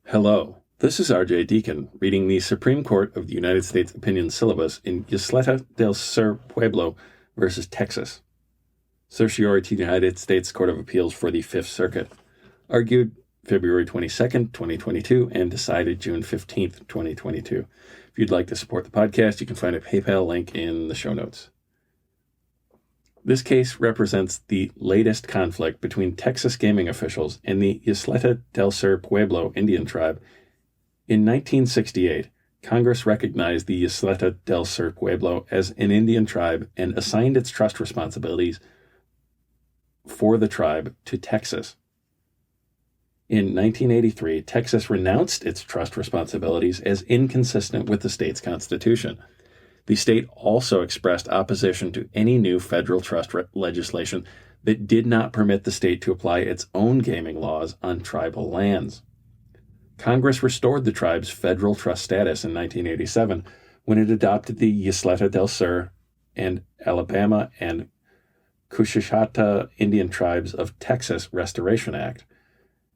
Hello, this is R.J. Deacon reading the Supreme Court of the United States opinion syllabus in YSLETA del SUR PUEBLO versus Texas. Certiorari to the United States Court of Appeals for the Fifth Circuit. Argued February 22nd, 2022, and decided June 15th, 2022. If you'd like to support the podcast, you can find a PayPal link in the show notes. This case represents the latest conflict between Texas gaming officials and the YSLETA del SUR PUEBLO Indian tribe. In 1968, Congress recognized the YSLETA del SUR PUEBLO as an Indian tribe and assigned its trust responsibilities for the tribe to Texas. In 1983, Texas renounced its trust responsibilities as inconsistent with the state's constitution. The state also expressed opposition to any new federal trust legislation that did not permit the state to apply its own gaming laws on tribal lands. Congress restored the tribe's federal trust status in 1987 when it adopted the YSLETA del Sur and Alabama and Coushatta Indian Tribes of Texas Restoration Act.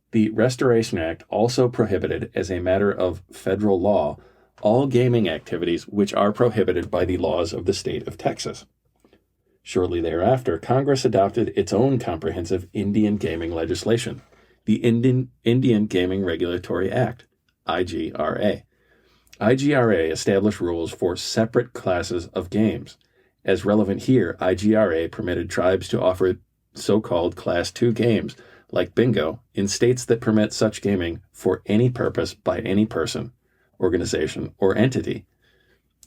The Restoration Act also prohibited, as a matter of federal law, all gaming activities which are prohibited by the laws of the state of Texas. Shortly thereafter, Congress adopted its own comprehensive Indian gaming legislation, the Indian Gaming Regulatory Act, IGRA. IGRA established rules for separate classes of games. As relevant here, IGRA permitted tribes to offer so-called Class II games, like bingo, in states that permit such gaming for any purpose by any person, organization, or entity.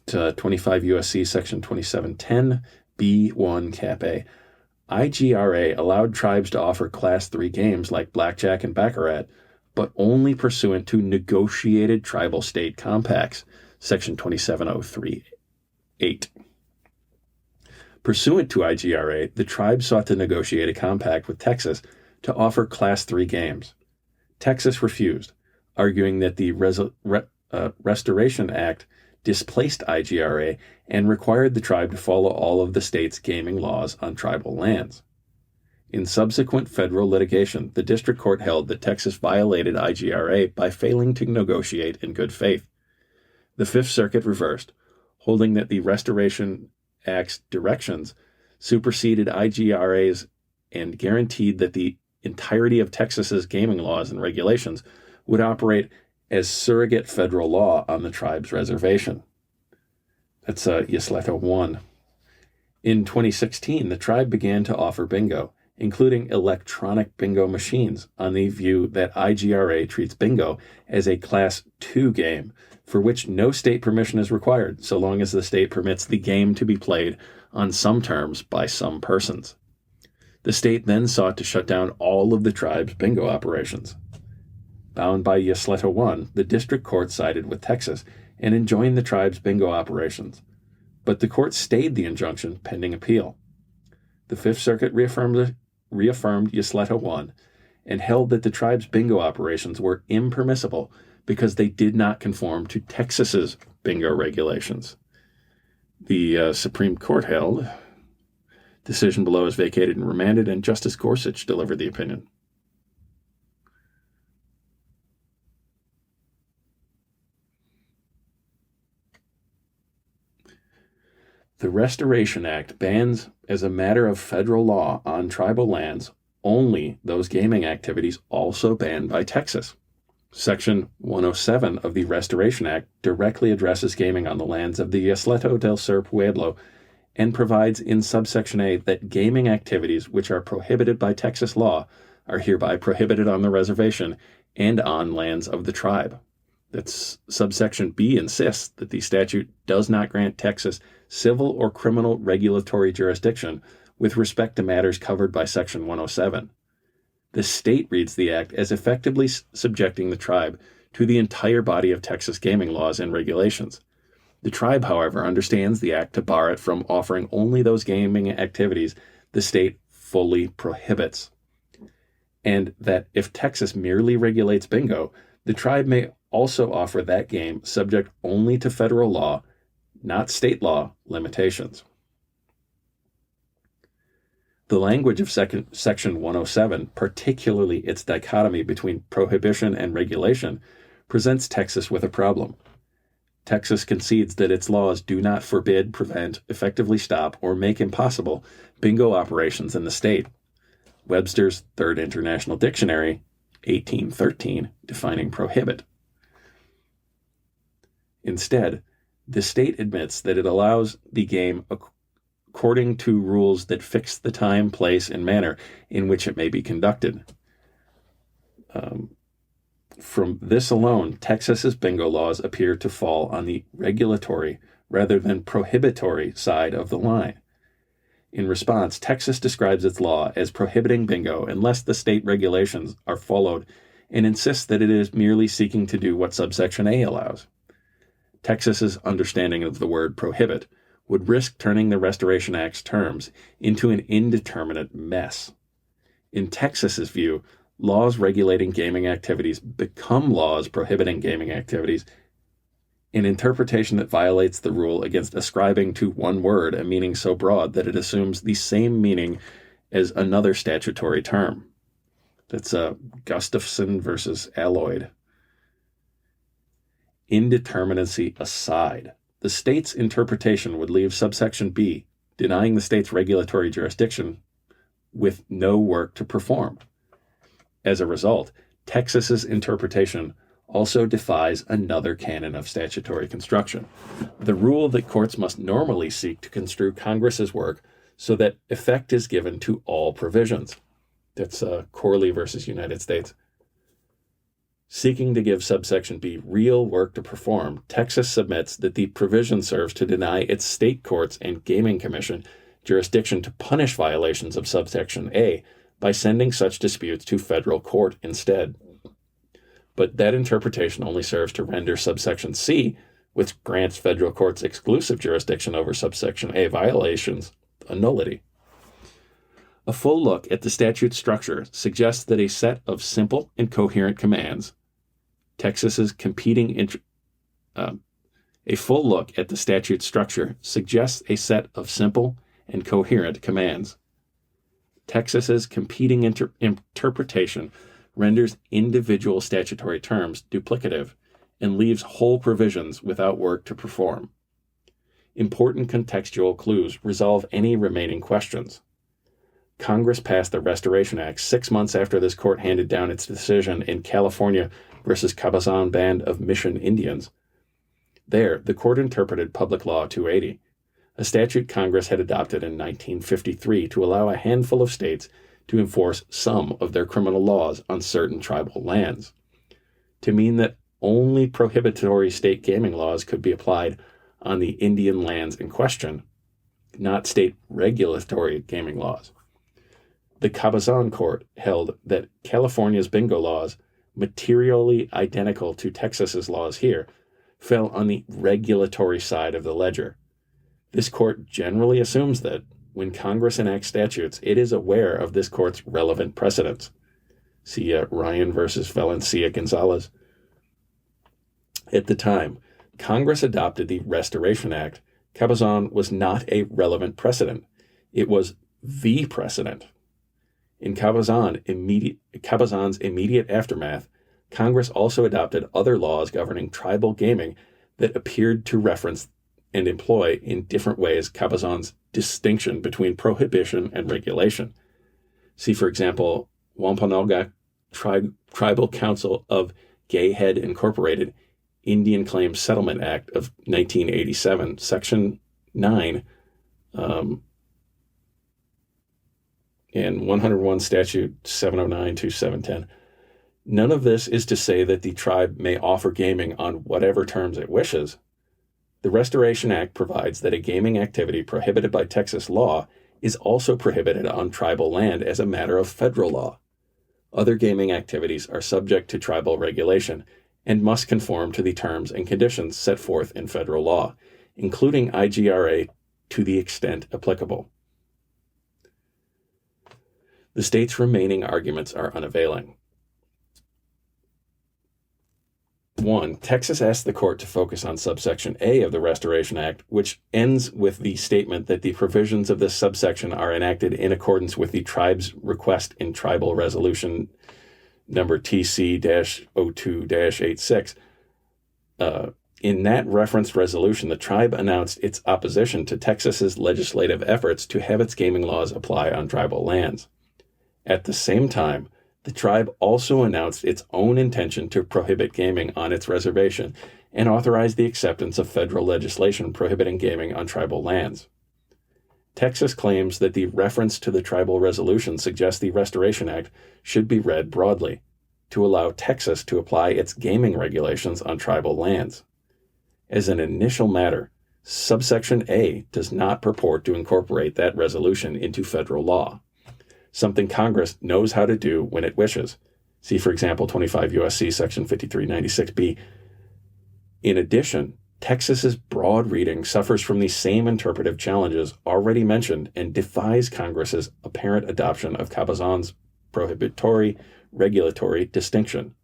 To 25 U.S.C. Section 2710, B1 Cap A. IGRA allowed tribes to offer Class III games like blackjack and baccarat, but only pursuant to negotiated tribal state compacts, Section 2703(8). Pursuant to IGRA, the tribe sought to negotiate a compact with Texas to offer Class III games. Texas refused, arguing that the Restoration Act displaced IGRA and required the tribe to follow all of the state's gaming laws on tribal lands. In subsequent federal litigation, the district court held that Texas violated IGRA by failing to negotiate in good faith. The Fifth Circuit reversed, holding that the Restoration Act's directions superseded IGRA's and guaranteed that the entirety of Texas's gaming laws and regulations would operate as surrogate federal law on the tribe's reservation. That's YSLETA 1. In 2016, the tribe began to offer bingo, including electronic bingo machines, on the view that IGRA treats bingo as a Class II game, for which no state permission is required, so long as the state permits the game to be played on some terms by some persons. The state then sought to shut down all of the tribe's bingo operations. Bound by YSLETA 1, the district court sided with Texas and enjoined the tribe's bingo operations, but the court stayed the injunction pending appeal. The Fifth Circuit reaffirmed YSLETA 1 and held that the tribe's bingo operations were impermissible because they did not conform to Texas's bingo regulations. The Supreme Court held. Decision below is vacated and remanded, and Justice Gorsuch delivered the opinion. The Restoration Act bans, as a matter of federal law on tribal lands, only those gaming activities also banned by Texas. Section 107 of the Restoration Act directly addresses gaming on the lands of the YSLETA del SUR PUEBLO and provides in Subsection A that gaming activities which are prohibited by Texas law are hereby prohibited on the reservation and on lands of the tribe. That's Subsection B insists that the statute does not grant Texas civil or criminal regulatory jurisdiction with respect to matters covered by Section 107. The state reads the act as effectively subjecting the tribe to the entire body of Texas gaming laws and regulations. The tribe, however, understands the act to bar it from offering only those gaming activities the state fully prohibits, and that if Texas merely regulates bingo, the tribe may also offer that game subject only to federal law, not state law, limitations. The language of Section 107, particularly its dichotomy between prohibition and regulation, presents Texas with a problem. Texas concedes that its laws do not forbid, prevent, effectively stop, or make impossible bingo operations in the state. Webster's Third International Dictionary, 1813, defining prohibit. Instead, the state admits that it allows the game according to rules that fix the time, place, and manner in which it may be conducted. From this alone, Texas's bingo laws appear to fall on the regulatory rather than prohibitory side of the line. In response, Texas describes its law as prohibiting bingo unless the state regulations are followed and insists that it is merely seeking to do what Subsection A allows. Texas's understanding of the word prohibit would risk turning the Restoration Act's terms into an indeterminate mess. In Texas's view, laws regulating gaming activities become laws prohibiting gaming activities, an interpretation that violates the rule against ascribing to one word a meaning so broad that it assumes the same meaning as another statutory term. That's Gustafson versus Alloyd. Indeterminacy aside, the state's interpretation would leave Subsection B, denying the state's regulatory jurisdiction, with no work to perform. As a result, Texas's interpretation also defies another canon of statutory construction, the rule that courts must normally seek to construe Congress's work so that effect is given to all provisions. That's Corley versus United States. Seeking to give Subsection B real work to perform, Texas submits that the provision serves to deny its state courts and gaming commission jurisdiction to punish violations of Subsection A by sending such disputes to federal court instead. But that interpretation only serves to render Subsection C, which grants federal courts exclusive jurisdiction over Subsection A violations, a nullity. A full look at the statute's structure suggests that a set of simple and coherent commands, Texas's competing a full look at the statute's structure suggests a set of simple and coherent commands. Texas's competing interpretation renders individual statutory terms duplicative and leaves whole provisions without work to perform. Important contextual clues resolve any remaining questions. Congress passed the Restoration Act 6 months after this court handed down its decision in California versus Cabazon Band of Mission Indians. There, the court interpreted Public Law 280, a statute Congress had adopted in 1953 to allow a handful of states to enforce some of their criminal laws on certain tribal lands, to mean that only prohibitory state gaming laws could be applied on the Indian lands in question, not state regulatory gaming laws. The Cabazon court held that California's bingo laws, materially identical to Texas's laws here, fell on the regulatory side of the ledger. This court generally assumes that, when Congress enacts statutes, it is aware of this court's relevant precedents. See Ryan versus Valencia Gonzalez. At the time Congress adopted the Restoration Act, Cabazon was not a relevant precedent. It was the precedent. In Cabazon's immediate aftermath, Congress also adopted other laws governing tribal gaming that appeared to reference and employ in different ways Cabazon's distinction between prohibition and regulation. See, for example, Wampanoag Tribal Council of Gayhead Incorporated, Indian Claims Settlement Act of 1987, Section 9, and 101 Statute 709 to 710. None of this is to say that the tribe may offer gaming on whatever terms it wishes. The Restoration Act provides that a gaming activity prohibited by Texas law is also prohibited on tribal land as a matter of federal law. Other gaming activities are subject to tribal regulation and must conform to the terms and conditions set forth in federal law, including IGRA to the extent applicable. The state's remaining arguments are unavailing. 1. Texas asked the court to focus on Subsection A of the Restoration Act, which ends with the statement that the provisions of this subsection are enacted in accordance with the tribe's request in Tribal Resolution number TC-02-86. In that referenced resolution, the tribe announced its opposition to Texas's legislative efforts to have its gaming laws apply on tribal lands. At the same time, the tribe also announced its own intention to prohibit gaming on its reservation and authorized the acceptance of federal legislation prohibiting gaming on tribal lands. Texas claims that the reference to the tribal resolution suggests the Restoration Act should be read broadly, to allow Texas to apply its gaming regulations on tribal lands. As an initial matter, Subsection A does not purport to incorporate that resolution into federal law, something Congress knows how to do when it wishes. See, for example, 25 U.S.C. Section 5396B. In addition, Texas's broad reading suffers from the same interpretive challenges already mentioned and defies Congress's apparent adoption of Cabazon's prohibitory-regulatory distinction.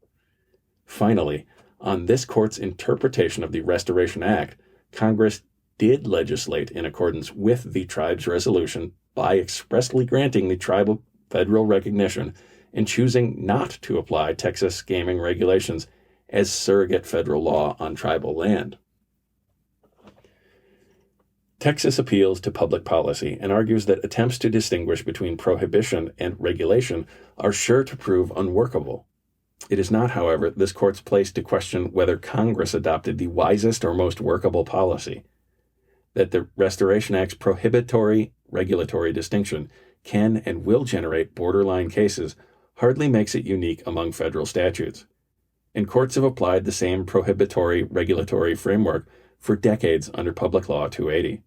Finally, on this court's interpretation of the Restoration Act, Congress did legislate in accordance with the tribe's resolution by expressly granting the tribal federal recognition and choosing not to apply Texas gaming regulations as surrogate federal law on tribal land. Texas appeals to public policy and argues that attempts to distinguish between prohibition and regulation are sure to prove unworkable. It is not, however, this court's place to question whether Congress adopted the wisest or most workable policy. That the Restoration Act's prohibitory regulatory distinction can and will generate borderline cases hardly makes it unique among federal statutes. And courts have applied the same prohibitory regulatory framework for decades under Public Law 280.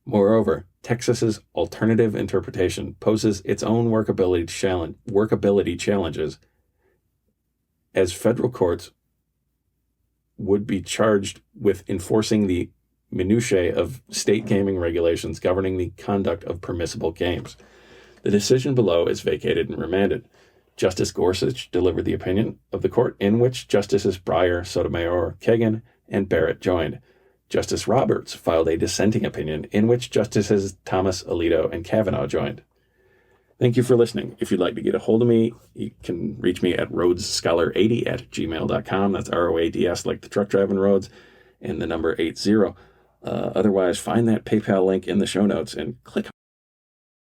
Moreover, Texas's alternative interpretation poses its own workability challenges, as federal courts would be charged with enforcing the minutiae of state gaming regulations governing the conduct of permissible games. The decision below is vacated and remanded. Justice Gorsuch delivered the opinion of the court, in which Justices Breyer, Sotomayor, Kagan, and Barrett joined. Justice Roberts filed a dissenting opinion, in which Justices Thomas, Alito, and Kavanaugh joined. Thank you for listening. If you'd like to get a hold of me, you can reach me at roadsscholar80@gmail.com. That's ROADS, like the truck driving roads, and the number 80. Otherwise, find that PayPal link in the show notes and click